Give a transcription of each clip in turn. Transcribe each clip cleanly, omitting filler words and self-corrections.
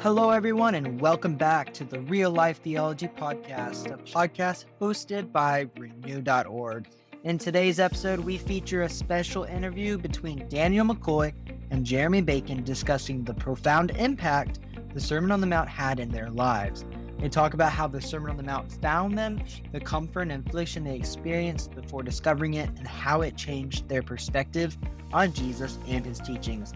Hello, everyone, and welcome back to the Real Life Theology Podcast, a podcast hosted by Renew.org. In today's episode, we feature a special interview between Daniel McCoy and Jeremy Bacon discussing the profound impact the Sermon on the Mount had in their lives. They talk about how the Sermon on the Mount found them, the comfort and affliction they experienced before discovering it, and how it changed their perspective on Jesus and his teachings.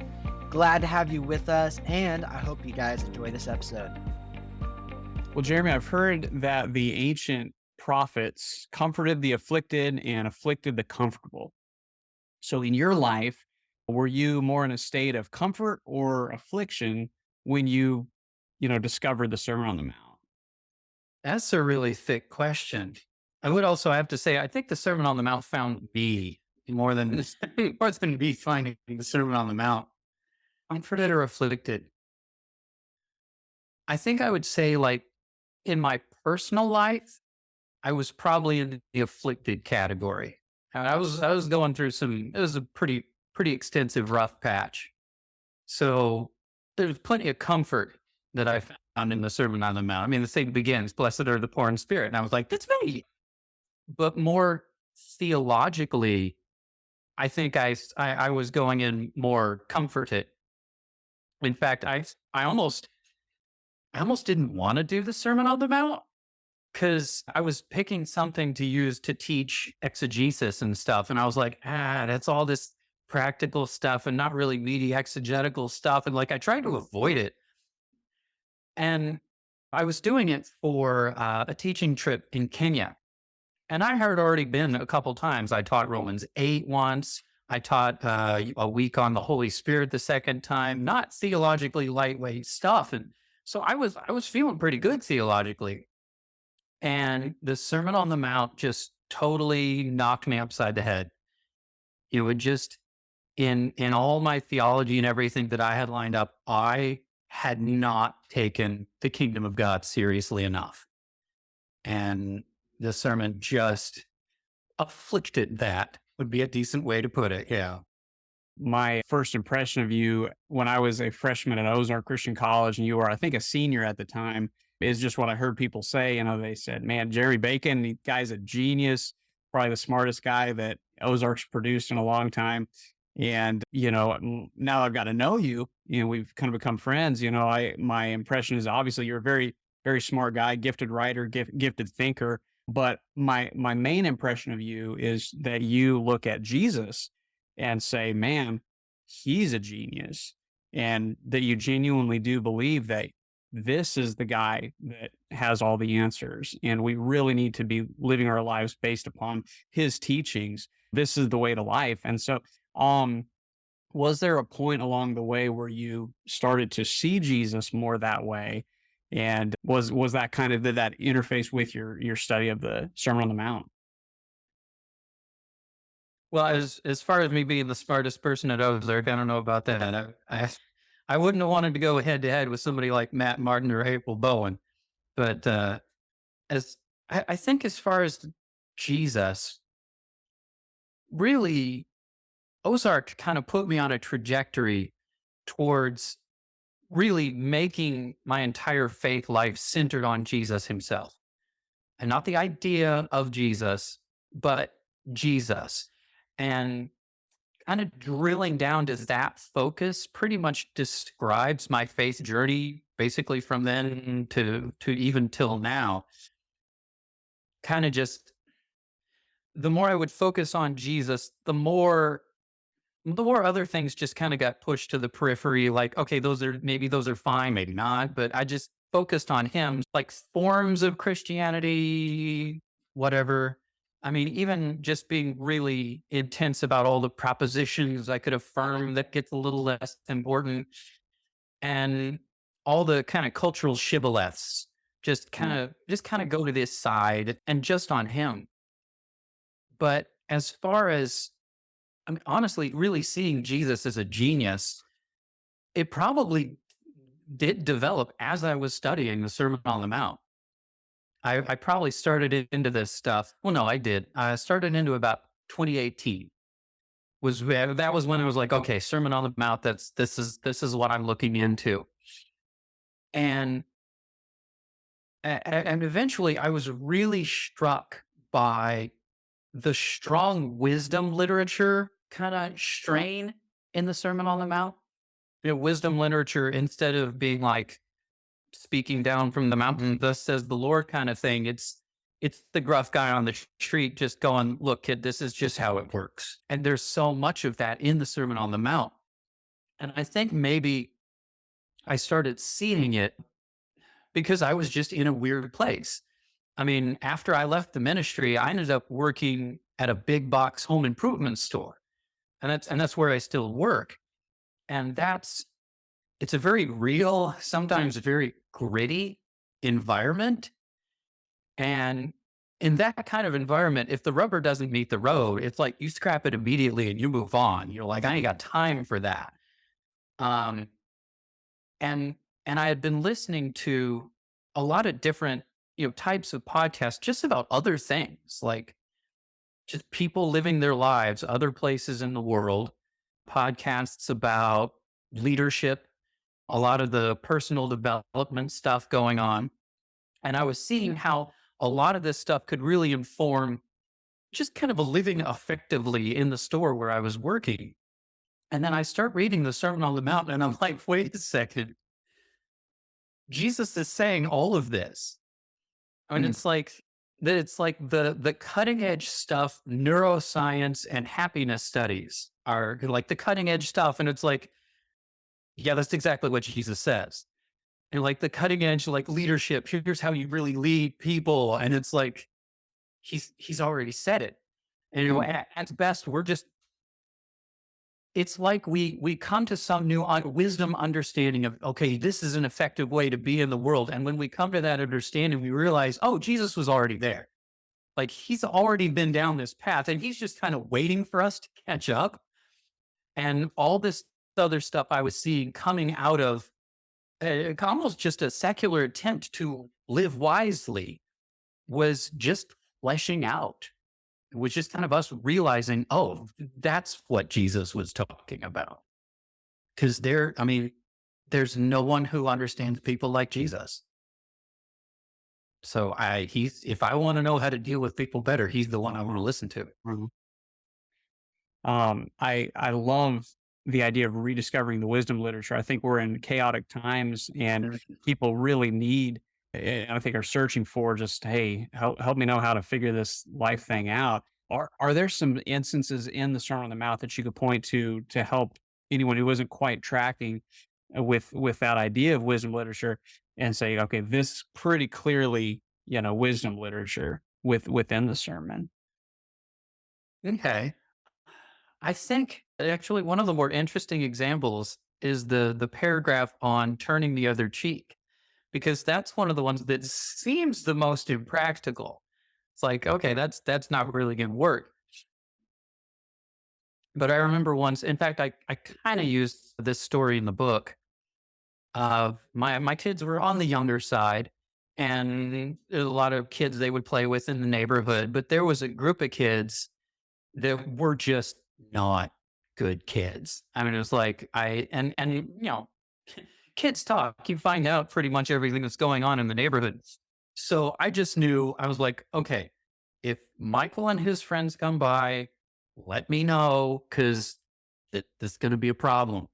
Glad to have you with us, and I hope you guys enjoy this episode. Well, Jeremy, I've heard that the ancient prophets comforted the afflicted and afflicted the comfortable. So in your life, were you more in a state of comfort or affliction when you discovered the Sermon on the Mount? That's a really thick question. I would also have to say, I think the Sermon on the Mount found me more than me finding the Sermon on the Mount. Comforted or afflicted? I think I would say, like, in my personal life, I was probably in the afflicted category. I was going through it was a pretty extensive rough patch. So there's plenty of comfort that I found in the Sermon on the Mount. I mean, the thing begins, blessed are the poor in spirit. And I was like, that's me. But more theologically, I think I was going in more comforted. In fact, I almost didn't want to do the Sermon on the Mount because I was picking something to use to teach exegesis and stuff. And I was like, that's all this practical stuff and not really meaty exegetical stuff. And I tried to avoid it. And I was doing it for a teaching trip in Kenya. And I had already been a couple times. I taught Romans 8 once. I taught a week on the Holy Spirit the second time, not theologically lightweight stuff. And so I was feeling pretty good theologically. And the Sermon on the Mount just totally knocked me upside the head. It would just, in all my theology and everything that I had lined up, I had not taken the kingdom of God seriously enough. And the sermon just afflicted that. Would be a decent way to put it. Yeah. My first impression of you when I was a freshman at Ozark Christian College and you were, I think, a senior at the time is just what I heard people say. They said, man, Jerry Bacon, the guy's a genius, probably the smartest guy that Ozark's produced in a long time. And, now I've got to know you, we've kind of become friends. My impression is obviously you're a very, very smart guy, gifted writer, gifted thinker. But my main impression of you is that you look at Jesus and say, man, he's a genius. And that you genuinely do believe that this is the guy that has all the answers. And we really need to be living our lives based upon his teachings. This is the way to life. And so, was there a point along the way where you started to see Jesus more that way? And was that kind of that interface with your study of the Sermon on the Mount? Well, as far as me being the smartest person at Ozark, I don't know about that. I wouldn't have wanted to go head to head with somebody like Matt Martin or April Bowen. But I think as far as Jesus, really, Ozark kind of put me on a trajectory towards really making my entire faith life centered on Jesus himself. And not the idea of Jesus, but Jesus. And kind of drilling down to that focus pretty much describes my faith journey, basically from then to even till now. Kind of just, the more I would focus on Jesus, the more other things just kind of got pushed to the periphery. Like, okay, those are fine, maybe not, but I just focused on him, like forms of Christianity, whatever. I mean, even just being really intense about all the propositions I could affirm that gets a little less important, and all the kind of cultural shibboleths just kind of go to this side and just on him. But as far as, I mean, honestly, really seeing Jesus as a genius, it probably did develop as I was studying the Sermon on the Mount. I probably started into this stuff. Well, no, I did. I started into about 2018. That was when I was like, okay, Sermon on the Mount. This is what I'm looking into. And and eventually I was really struck by the strong wisdom literature kind of strain in the Sermon on the Mount. Wisdom literature, instead of being like speaking down from the mountain, thus says the Lord kind of thing, it's the gruff guy on the street just going, look, kid, this is just how it works. And there's so much of that in the Sermon on the Mount. And I think maybe I started seeing it because I was just in a weird place. I mean, after I left the ministry, I ended up working at a big box home improvement store. And that's where I still work. And it's a very real, sometimes very gritty environment. And in that kind of environment, if the rubber doesn't meet the road, it's like you scrap it immediately and you move on. You're like, I ain't got time for that. Um, and I had been listening to a lot of different, types of podcasts just about other things, like just people living their lives, other places in the world, podcasts about leadership, a lot of the personal development stuff going on. And I was seeing how a lot of this stuff could really inform just kind of a living effectively in the store where I was working. And then I start reading the Sermon on the Mount and I'm like, wait a second. Jesus is saying all of this. I mean, it's like the cutting edge stuff, neuroscience and happiness studies are like the cutting edge stuff. And it's like, yeah, that's exactly what Jesus says. And like the cutting edge, like leadership, here's how you really lead people. And it's like, he's already said it. And at best, it's like we come to some new wisdom understanding of, okay, this is an effective way to be in the world. And when we come to that understanding, we realize, oh, Jesus was already there. Like he's already been down this path and he's just kind of waiting for us to catch up. And all this other stuff I was seeing coming out of almost just a secular attempt to live wisely was just fleshing out. It was just kind of us realizing, oh, that's what Jesus was talking about. Because there's no one who understands people like Jesus. So if I want to know how to deal with people better, he's the one I want to listen to. Mhm. I love the idea of rediscovering the wisdom literature. I think we're in chaotic times and people really need, I think are searching for just, hey, help me know how to figure this life thing out. Are there some instances in the Sermon on the Mount that you could point to help anyone who isn't quite tracking with that idea of wisdom literature and say, okay, this pretty clearly, wisdom literature within the sermon? Okay. I think actually one of the more interesting examples is the paragraph on turning the other cheek, because that's one of the ones that seems the most impractical. It's like, okay, that's not really going to work. But I remember once, in fact, I kind of used this story in the book. My kids were on the younger side, and there's a lot of kids they would play with in the neighborhood. But there was a group of kids that were just not good kids. I mean, it was like kids talk. You find out pretty much everything that's going on in the neighborhood. So I just knew, I was like, okay, if Michael and his friends come by, let me know, because this is going to be a problem.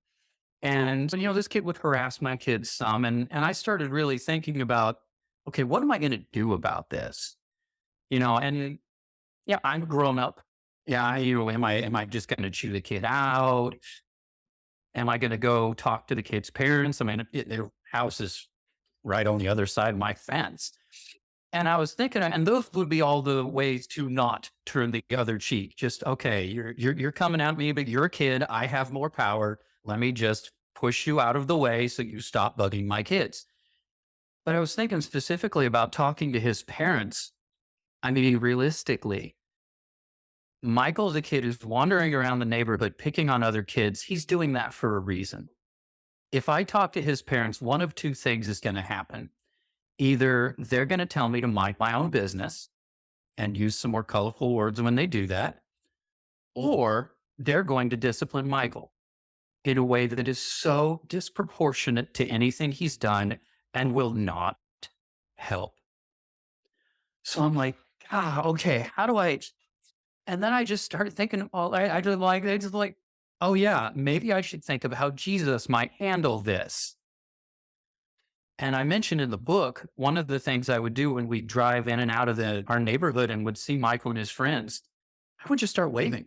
And this kid would harass my kids some, and I started really thinking about, okay, what am I going to do about this? And yeah, I'm grown up. Yeah, am I just going to chew the kid out? Am I going to go talk to the kid's parents? I mean, their house is right on the other side of my fence. And I was thinking, and those would be all the ways to not turn the other cheek. Just, okay, you're coming at me, but you're a kid. I have more power. Let me just push you out of the way so you stop bugging my kids. But I was thinking specifically about talking to his parents. I mean, realistically, Michael's a kid who's wandering around the neighborhood, picking on other kids. He's doing that for a reason. If I talk to his parents, one of two things is going to happen. Either they're going to tell me to mind my own business and use some more colorful words when they do that, or they're going to discipline Michael in a way that is so disproportionate to anything he's done and will not help. So I'm like, okay, how do I? And then I just started thinking, it's like, oh yeah, maybe I should think of how Jesus might handle this. And I mentioned in the book, one of the things I would do when we drive in and out of our neighborhood and would see Michael and his friends, I would just start waving.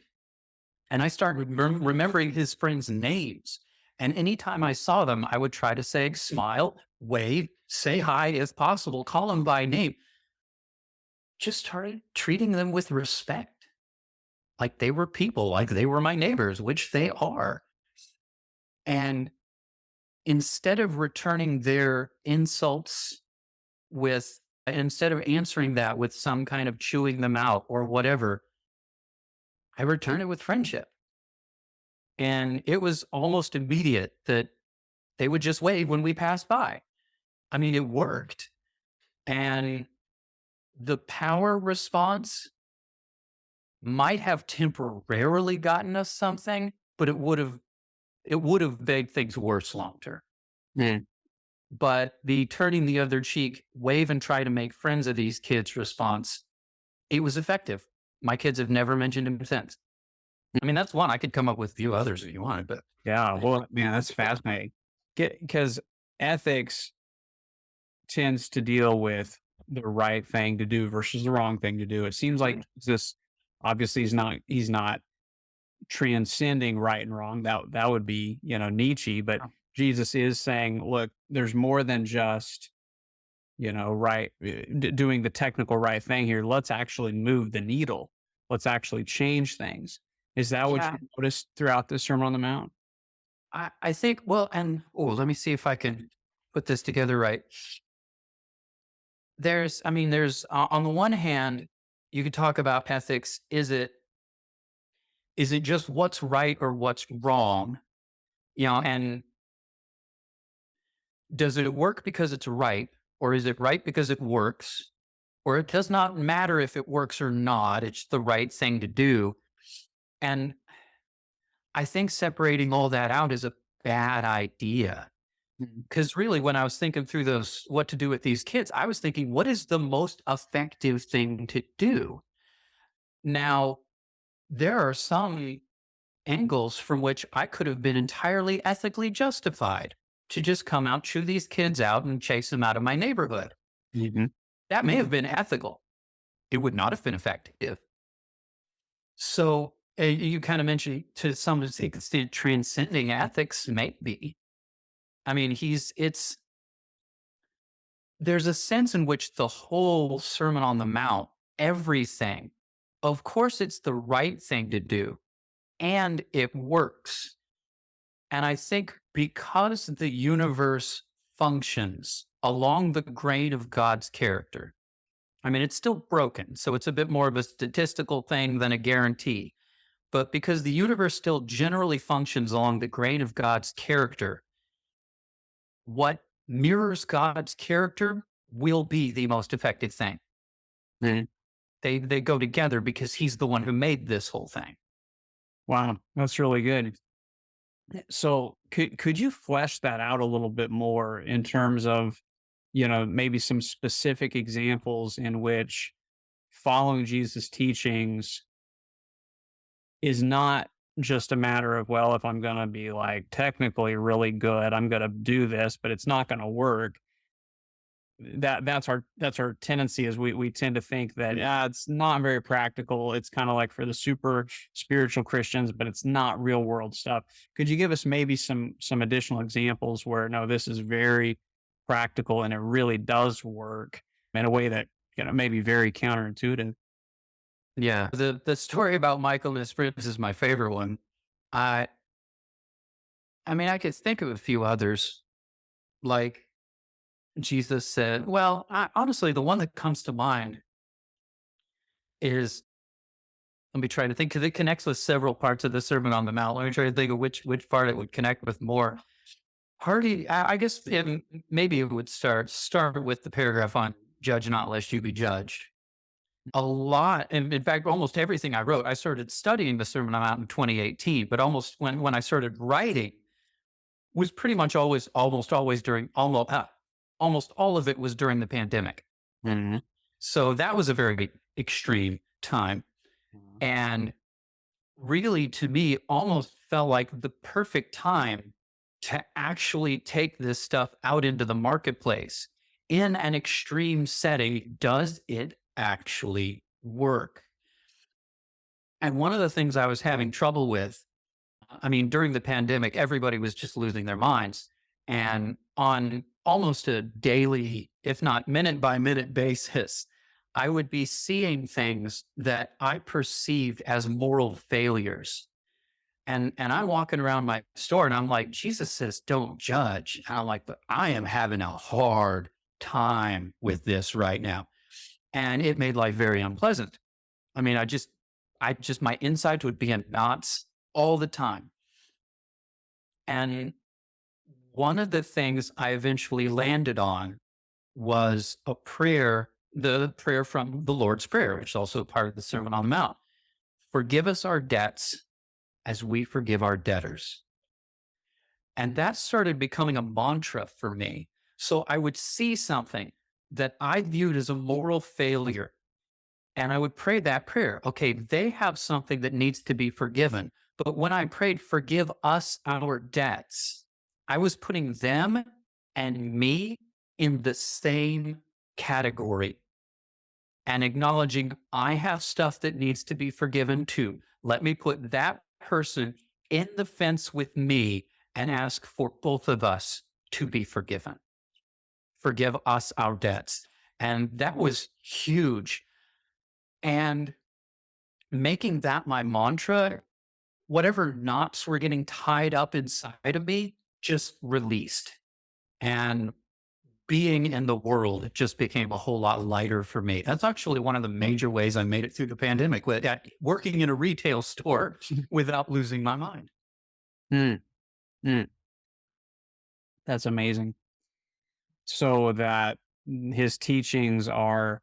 And I started remembering his friends' names. And anytime I saw them, I would try to say, smile, wave, say hi if possible, call them by name. Just started treating them with respect. Like they were people, like they were my neighbors, which they are. And instead of returning their insults instead of answering that with some kind of chewing them out or whatever, I returned it with friendship. And it was almost immediate that they would just wave when we passed by. I mean, it worked. And the power response might have temporarily gotten us something, but it would have made things worse long term. Mm. But the turning the other cheek, wave and try to make friends of these kids response, it was effective. My kids have never mentioned him since. I mean, that's one. I could come up with a few others if you wanted, but Yeah, well, man, that's fascinating. Because ethics tends to deal with the right thing to do versus the wrong thing to do. It seems like this obviously he's not transcending right and wrong. That would be, Nietzsche, but Jesus is saying, look, there's more than just, right, doing the technical right thing here. Let's actually move the needle. Let's actually change things. Is that what you noticed throughout the Sermon on the Mount? I think, let me see if I can put this together right. There's on the one hand, you could talk about ethics. Is it just what's right or what's wrong? And does it work because it's right, or is it right because it works? Or it does not matter if it works or not. It's the right thing to do. And I think separating all that out is a bad idea. Because really, when I was thinking through what to do with these kids, I was thinking, what is the most effective thing to do? Now, there are some angles from which I could have been entirely ethically justified to just come out, chew these kids out, and chase them out of my neighborhood. Mm-hmm. That may have been ethical. It would not have been effective. So you kind of mentioned to some extent transcending ethics, maybe. I mean, there's a sense in which the whole Sermon on the Mount, everything, of course, it's the right thing to do, and it works. And I think because the universe functions along the grain of God's character, I mean, it's still broken, so it's a bit more of a statistical thing than a guarantee. But because the universe still generally functions along the grain of God's character, what mirrors God's character will be the most effective thing. Mm-hmm. They go together because he's the one who made this whole thing. Wow, that's really good. So could you flesh that out a little bit more in terms of, maybe some specific examples in which following Jesus' teachings is not just a matter of, well, if I'm going to be like technically really good, I'm going to do this, but it's not going to work. That's our tendency is we tend to think that it's not very practical. It's kind of like for the super spiritual Christians, but it's not real world stuff. Could you give us maybe some additional examples where no, this is very practical and it really does work in a way that may be very counterintuitive? Yeah, the story about Michael and his friends is my favorite one. I mean, I could think of a few others, like Jesus said, honestly, the one that comes to mind is, let me try to think, because it connects with several parts of the Sermon on the Mount. Let me try to think of which part it would connect with more. I guess maybe it would start with the paragraph on judge not lest you be judged. A lot, and in fact, almost everything I wrote, I started studying the Sermon on the Mount in 2018, but almost when I started writing was pretty much almost always during almost all of it was during the pandemic. Mhm. So that was a very extreme time. And really, to me, almost felt like the perfect time to actually take this stuff out into the marketplace in an extreme setting. Does it actually work? And one of the things I was having trouble with, I mean, during the pandemic, everybody was just losing their minds. And on almost a daily, if not minute by minute basis, I would be seeing things that I perceived as moral failures. And I'm walking around my store and I'm like, Jesus says, don't judge. And I'm like, but I am having a hard time with this right now. And it made life very unpleasant. I mean, my insides would be in knots all the time. And one of the things I eventually landed on was a prayer, the prayer from the Lord's Prayer, which is also part of the Sermon on the Mount. Forgive us our debts as we forgive our debtors. And that started becoming a mantra for me. So I would see something that I viewed as a moral failure, and I would pray that prayer. Okay, they have something that needs to be forgiven. But when I prayed, forgive us our debts, I was putting them and me in the same category and acknowledging I have stuff that needs to be forgiven too. Let me put that person in the fence with me and ask for both of us to be forgiven. Forgive us our debts. And that was huge. And making that my mantra, whatever knots were getting tied up inside of me just released. And being in the world just became a whole lot lighter for me. That's actually one of the major ways I made it through the pandemic, with working in a retail store without losing my mind. Mm, mm. That's amazing. So that his teachings are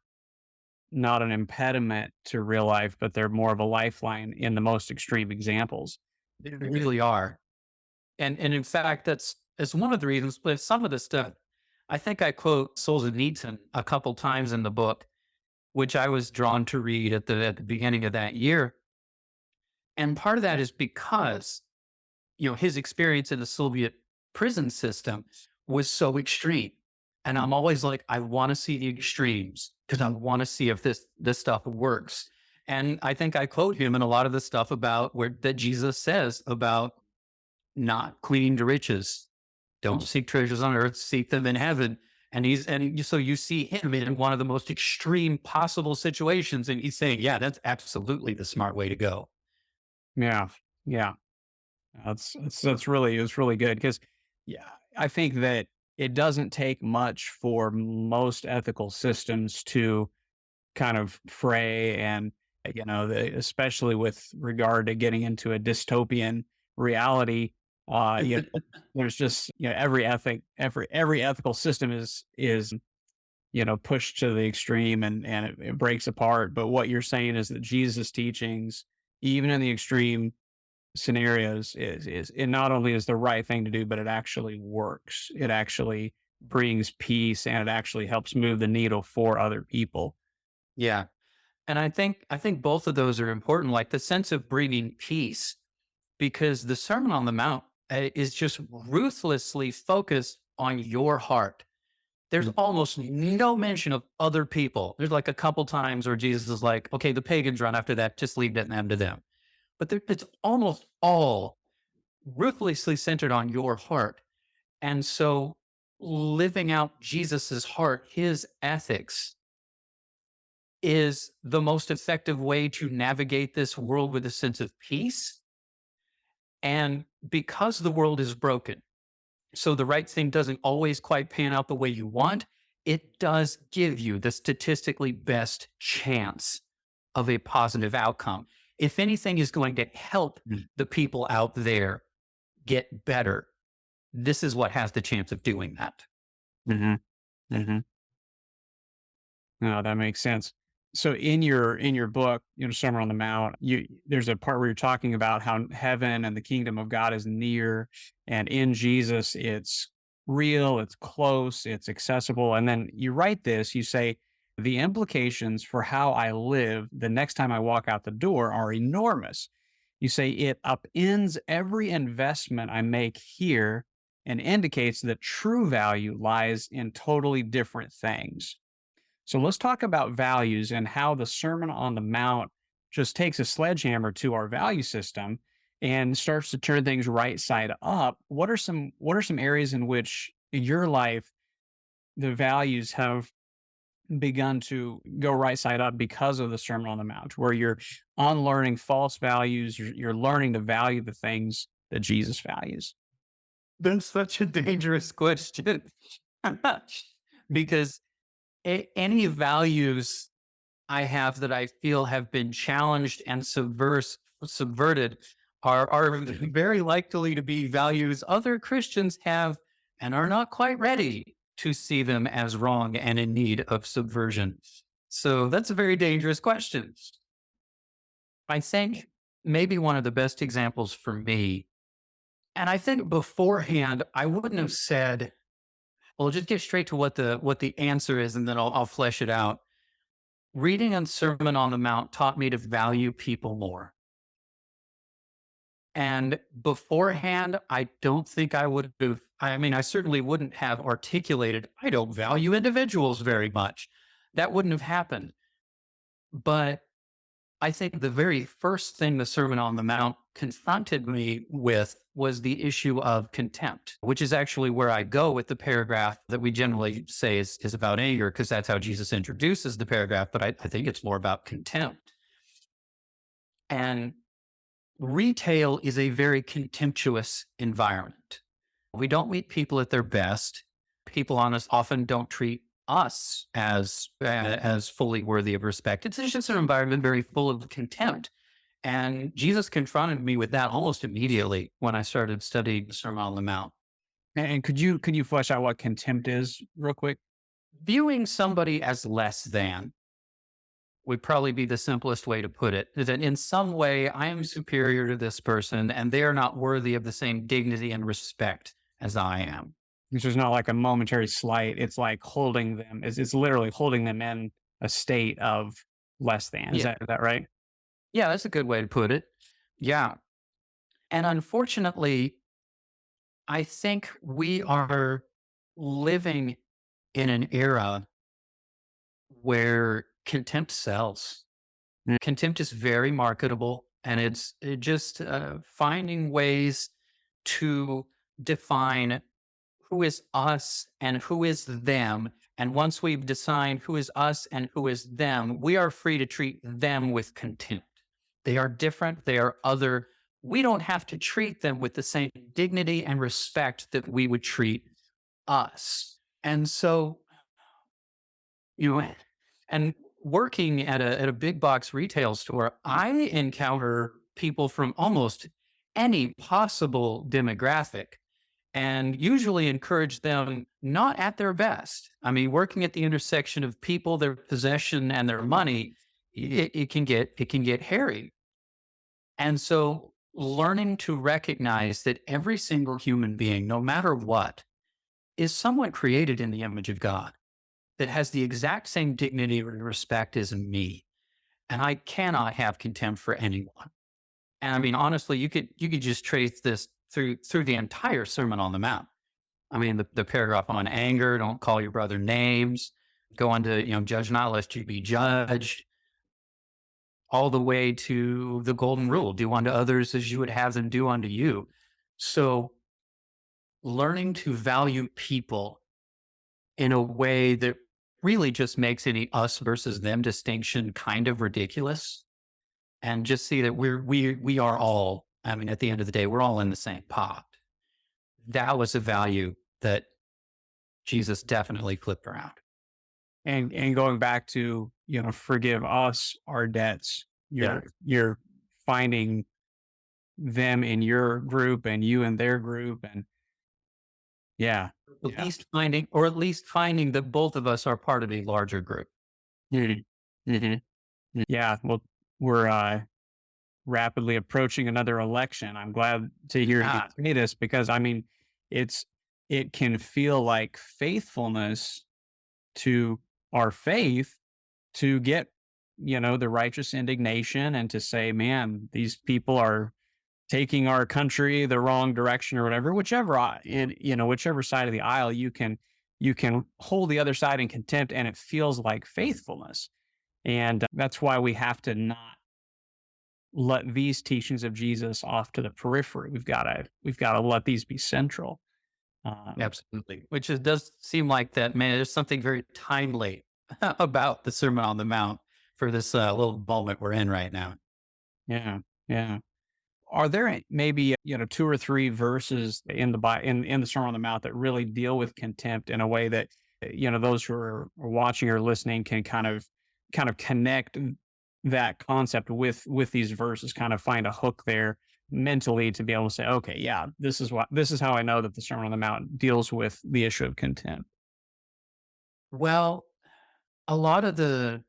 not an impediment to real life, but they're more of a lifeline in the most extreme examples. They really are. And in fact, that's one of the reasons, but some of the stuff, I think I quote Solzhenitsyn a couple times in the book, which I was drawn to read at the beginning of that year. And part of that is because, his experience in the Soviet prison system was so extreme. And I'm always like, I want to see the extremes because I want to see if this stuff works. And I think I quote him in a lot of the stuff about that Jesus says about not clinging to riches. Don't seek treasures on earth, seek them in heaven. So you see him in one of the most extreme possible situations. And he's saying, yeah, that's absolutely the smart way to go. Yeah. Yeah. It's really good because, yeah, I think that it doesn't take much for most ethical systems to kind of fray, and especially with regard to getting into a dystopian reality. There's just every ethical system is pushed to the extreme, and it breaks apart. But what you're saying is that Jesus' teachings, even in the extreme scenarios, is it not only is the right thing to do, but it actually works. It actually brings peace, and it actually helps move the needle for other people. Yeah. And I think both of those are important, like the sense of bringing peace, because the Sermon on the Mount is just ruthlessly focused on your heart. There's almost no mention of other people. There's like a couple times where Jesus is like, okay, the pagans run after that, just leave them to them. But it's almost all ruthlessly centered on your heart. And so living out Jesus's heart, his ethics, is the most effective way to navigate this world with a sense of peace. And because the world is broken, so the right thing doesn't always quite pan out the way you want, it does give you the statistically best chance of a positive outcome. If anything is going to help the people out there get better, this is what has the chance of doing that. Mm-hmm. Mm-hmm. No, that makes sense. So in your book, Sermon on the Mount, there's a part where you're talking about how heaven and the kingdom of God is near, and in Jesus, it's real, it's close, it's accessible. And then you write this, you say, the implications for how I live the next time I walk out the door are enormous. You say it upends every investment I make here and indicates that true value lies in totally different things. So let's talk about values and how the Sermon on the Mount just takes a sledgehammer to our value system and starts to turn things right side up. What are some areas in which in your life the values have begun to go right side up because of the Sermon on the Mount, where you're unlearning false values, you're learning to value the things that Jesus values? That's such a dangerous question because any values I have that I feel have been challenged and subverted are very likely to be values other Christians have and are not quite ready to see them as wrong and in need of subversion. So that's a very dangerous question. I think maybe one of the best examples for me, and I think beforehand, I wouldn't have said, well, just get straight to what the answer is, and then I'll flesh it out. Reading a Sermon on the Mount taught me to value people more. And beforehand, I don't think I would have, I mean, I certainly wouldn't have articulated, I don't value individuals very much. That wouldn't have happened. But I think the very first thing the Sermon on the Mount confronted me with was the issue of contempt, which is actually where I go with the paragraph that we generally say is about anger, because that's how Jesus introduces the paragraph. But I think it's more about contempt. And retail is a very contemptuous environment. We don't meet people at their best. People often don't treat us as fully worthy of respect. It's just an environment very full of contempt. And Jesus confronted me with that almost immediately when I started studying the Sermon on the Mount. And could you flesh out what contempt is real quick? Viewing somebody as less than would probably be the simplest way to put it. That in some way, I am superior to this person and they are not worthy of the same dignity and respect as I am. Which is not like a momentary slight. It's like holding them. It's literally holding them in a state of less than. Is that right? Yeah, that's a good way to put it. Yeah. And unfortunately, I think we are living in an era where contempt sells. Mm. Contempt is very marketable, and it's just finding ways to define who is us and who is them. And once we've defined who is us and who is them, we are free to treat them with contempt. They are different. They are other. We don't have to treat them with the same dignity and respect that we would treat us. And so, and working at a big box retail store, I encounter people from almost any possible demographic and usually encourage them not at their best. I mean, working at the intersection of people, their possession, and their money, it can get hairy. And so learning to recognize that every single human being, no matter what, is someone created in the image of God that has the exact same dignity and respect as me. And I cannot have contempt for anyone. And I mean, honestly, you could just trace this through the entire Sermon on the Mount. I mean, the paragraph on anger, don't call your brother names, go on to, judge not lest you be judged, all the way to the golden rule, do unto others as you would have them do unto you. So learning to value people in a way that really just makes any us versus them distinction kind of ridiculous, and just see that we are all, I mean, at the end of the day, we're all in the same pot. That was a value that Jesus definitely flipped around. And going back to, forgive us our debts. You're finding them in your group and you in their group. And At least finding that both of us are part of a larger group. Mm-hmm. Yeah. Well, we're rapidly approaching another election. I'm glad to hear you say this because, I mean, it's it can feel like faithfulness to our faith to get, the righteous indignation and to say, man, these people are taking our country the wrong direction or whatever, whichever side of the aisle you can hold the other side in contempt and it feels like faithfulness. And that's why we have to not let these teachings of Jesus off to the periphery. We've got to let these be central. Absolutely. Which does seem like that, man, there's something very timely about the Sermon on the Mount for this little moment we're in right now. Yeah, yeah. Are there maybe two or three verses in the Sermon on the Mount that really deal with contempt in a way that those who are watching or listening can kind of connect that concept with these verses, kind of find a hook there mentally to be able to say, okay, yeah, this is how I know that the Sermon on the Mount deals with the issue of contempt. Well, a lot of the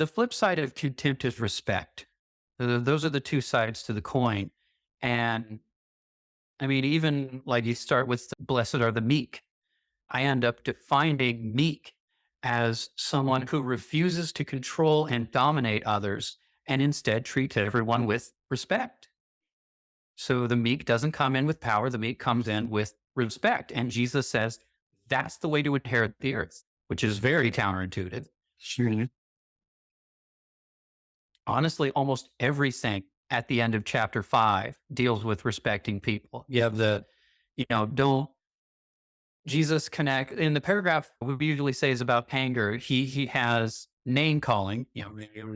flip side of contempt is respect. Those are the two sides to the coin. And I mean, even like you start with blessed are the meek. I end up defining meek as someone who refuses to control and dominate others and instead treats everyone with respect. So the meek doesn't come in with power. The meek comes in with respect. And Jesus says that's the way to inherit the earth, which is very counterintuitive. Sure. Honestly, almost everything at the end of chapter 5 deals with respecting people. You have don't Jesus connect in the paragraph we usually say is about anger. He has name calling, he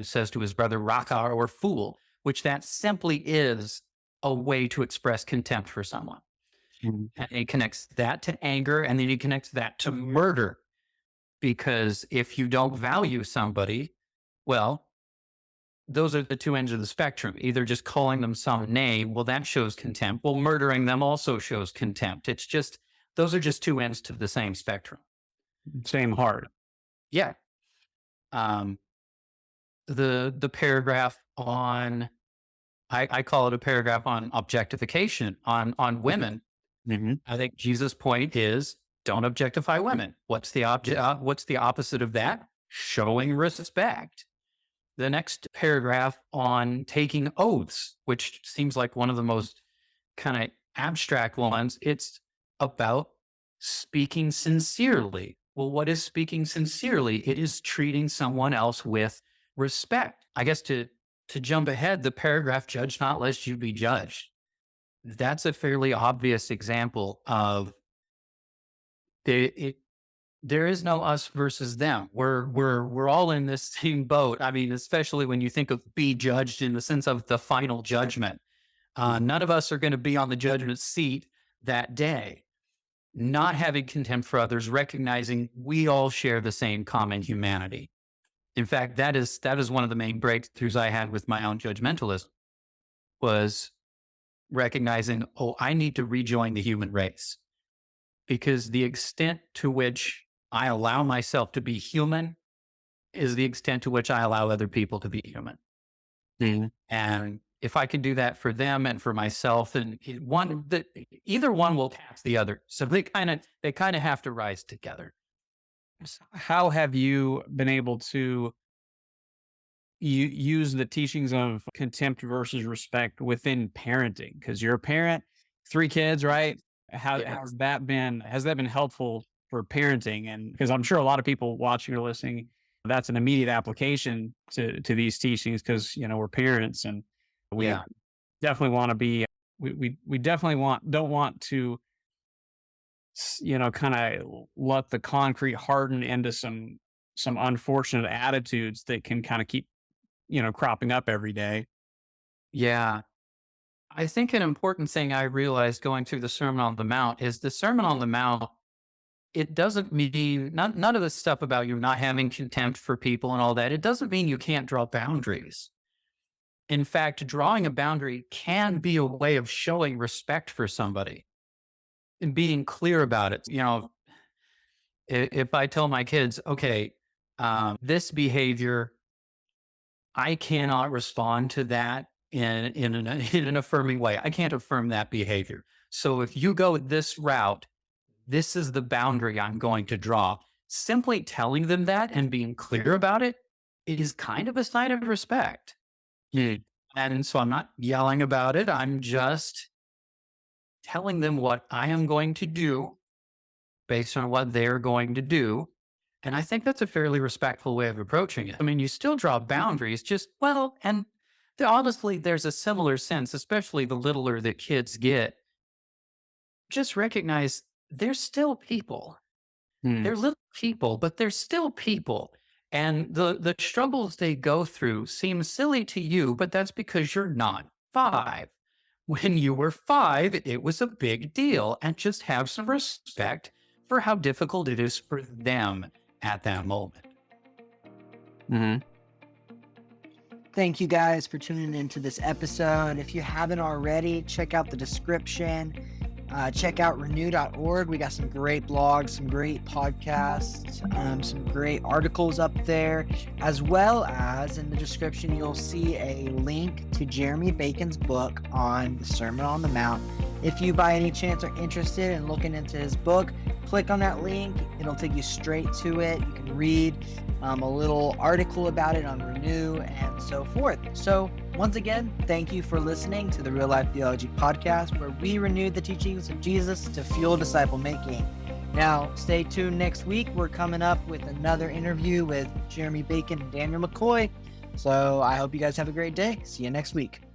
says to his brother Raka or fool, which that simply is a way to express contempt for someone. Mhm. And he connects that to anger, and then he connects that to murder. Because if you don't value somebody, well, those are the two ends of the spectrum. Either just calling them some name, well, that shows contempt. Well, murdering them also shows contempt. It's just, those are just two ends to the same spectrum. Same heart. Yeah. The paragraph on, I call it a paragraph on objectification on women. Mm-hmm. I think Jesus' point is don't objectify women. What's the opposite of that? Showing respect. The next paragraph on taking oaths, which seems like one of the most kind of abstract ones. It's about speaking sincerely. Well, what is speaking sincerely? It is treating someone else with respect. I guess to jump ahead, the paragraph, judge not lest you be judged. That's a fairly obvious example of there is no us versus them. We're all in this same boat. I mean, especially when you think of be judged in the sense of the final judgment. None of us are going to be on the judgment seat that day. Not having contempt for others, recognizing we all share the same common humanity. In fact, that is one of the main breakthroughs I had with my own judgmentalism, was recognizing, I need to rejoin the human race. Because the extent to which I allow myself to be human is the extent to which I allow other people to be human. Mm-hmm. And if I can do that for them and for myself, and either one will tax the other. So they kind of have to rise together. How have you been able to use the teachings of contempt versus respect within parenting? Because you're a parent, 3 kids, right? Has that been helpful for parenting? And because I'm sure a lot of people watching or listening, that's an immediate application to these teachings, because we're parents and we definitely want to be we definitely don't want to kind of let the concrete harden into some unfortunate attitudes that can kind of keep cropping up every day. Yeah. I think an important thing I realized going through the Sermon on the Mount is the Sermon on the Mount, it doesn't mean, none of the stuff about you not having contempt for people and all that, it doesn't mean you can't draw boundaries. In fact, drawing a boundary can be a way of showing respect for somebody and being clear about it. If I tell my kids, okay, this behavior, I cannot respond to that in an affirming way. I can't affirm that behavior. So if you go this route, this is the boundary I'm going to draw. Simply telling them that and being clear about it is kind of a sign of respect. And so I'm not yelling about it. I'm just telling them what I am going to do based on what they're going to do. And I think that's a fairly respectful way of approaching it. I mean, you still draw boundaries, and honestly, there's a similar sense, especially the littler that kids get. Just recognize they're still people. They're little people, but they're still people. And the struggles they go through seem silly to you, but that's because you're not 5. When you were 5, it was a big deal. And just have some respect for how difficult it is for them at that moment. Thank you guys for tuning into this episode. If you haven't already, check out the description. Check out renew.org. We got some great blogs, some great podcasts, some great articles up there, as well as in the description, you'll see a link to Jeremy Bacon's book on the Sermon on the Mount. If you by any chance are interested in looking into his book, click on that link. It'll take you straight to it. You can read a little article about it on Renew and so forth. So once again, thank you for listening to the Real Life Theology Podcast, where we renew the teachings of Jesus to fuel disciple making. Now, stay tuned next week. We're coming up with another interview with Jeremy Bacon and Daniel McCoy. So I hope you guys have a great day. See you next week.